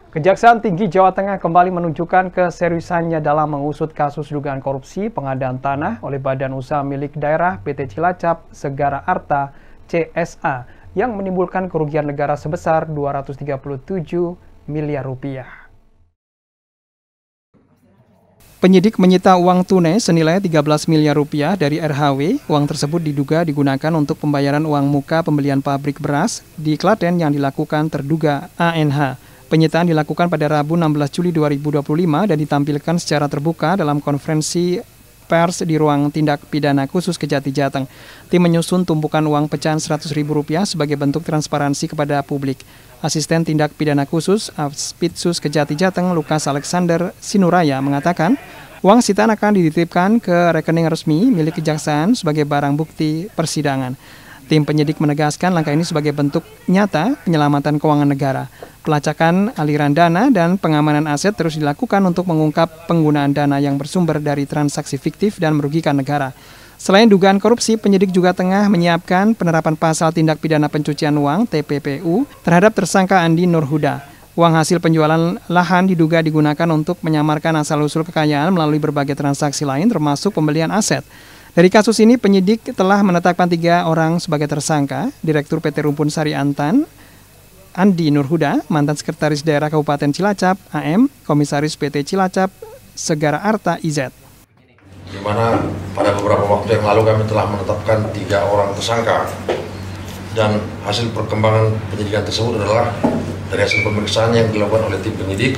Kejaksaan Tinggi Jawa Tengah kembali menunjukkan keseriusannya dalam mengusut kasus dugaan korupsi pengadaan tanah oleh Badan Usaha Milik Daerah PT Cilacap Segara Arta (CSA) yang menimbulkan kerugian negara sebesar 237 miliar rupiah. Penyidik menyita uang tunai senilai 13 miliar rupiah dari RHW. Uang tersebut diduga digunakan untuk pembayaran uang muka pembelian pabrik beras di Klaten yang dilakukan terduga ANH. Penyitaan dilakukan pada Rabu 16 Juli 2025 dan ditampilkan secara terbuka dalam konferensi pers di ruang tindak pidana khusus Kejati Jateng. Tim menyusun tumpukan uang pecahan Rp100.000 sebagai bentuk transparansi kepada publik. Asisten tindak pidana khusus Aspitsus Kejati Jateng Lukas Alexander Sinuraya mengatakan, uang sitaan akan dititipkan ke rekening resmi milik kejaksaan sebagai barang bukti persidangan. Tim penyidik menegaskan langkah ini sebagai bentuk nyata penyelamatan keuangan negara. Pelacakan aliran dana dan pengamanan aset terus dilakukan untuk mengungkap penggunaan dana yang bersumber dari transaksi fiktif dan merugikan negara. Selain dugaan korupsi, penyidik juga tengah menyiapkan penerapan pasal tindak pidana pencucian uang (TPPU) terhadap tersangka Andi Nurhuda. Uang hasil penjualan lahan diduga digunakan untuk menyamarkan asal-usul kekayaan melalui berbagai transaksi lain termasuk pembelian aset. Dari kasus ini, penyidik telah menetapkan 3 orang sebagai tersangka, Direktur PT Rumpun Sari Antan, Andi Nurhuda, mantan Sekretaris Daerah Kabupaten Cilacap, AM, Komisaris PT Cilacap, Segara Arta, IZ. Di mana pada beberapa waktu yang lalu kami telah menetapkan 3 orang tersangka, dan hasil perkembangan penyidikan tersebut adalah dari hasil pemeriksaan yang dilakukan oleh tim penyidik,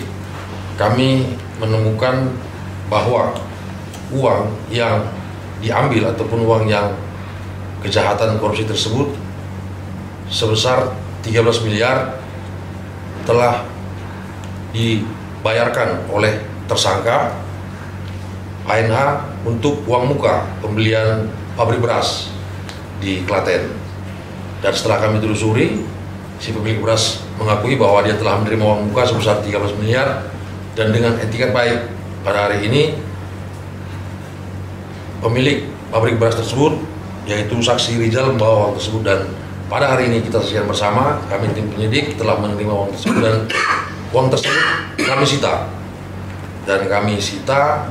kami menemukan bahwa uang yang diambil ataupun uang yang kejahatan korupsi tersebut sebesar 13 miliar telah dibayarkan oleh tersangka ANH untuk uang muka pembelian pabrik beras di Klaten. Dan setelah kami telusuri, si pemilik beras mengakui bahwa dia telah menerima uang muka sebesar 13 miliar dan dengan etikat baik pada hari ini pemilik pabrik beras tersebut, yaitu saksi Rizal, membawa uang tersebut, dan pada hari ini kita saksikan bersama, kami tim penyidik telah menerima uang tersebut dan uang tersebut kami sita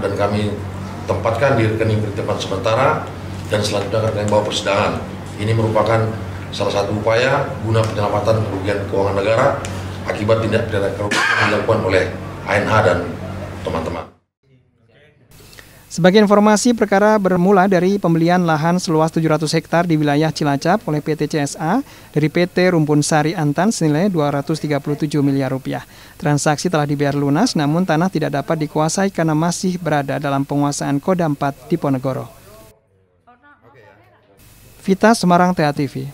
dan kami tempatkan di rekening tempat sementara dan selanjutnya akan bawa persidangan. Ini merupakan salah satu upaya guna penyelamatan kerugian keuangan negara akibat tindak pidana korupsi yang dilakukan oleh ANH dan teman-teman. Sebagai informasi, perkara bermula dari pembelian lahan seluas 700 hektar di wilayah Cilacap oleh PT CSA dari PT Rumpun Sari Antan senilai 237 miliar rupiah. Transaksi telah dibayar lunas, namun tanah tidak dapat dikuasai karena masih berada dalam penguasaan Kodam 4 Diponegoro. Vita Semarang, TA TV.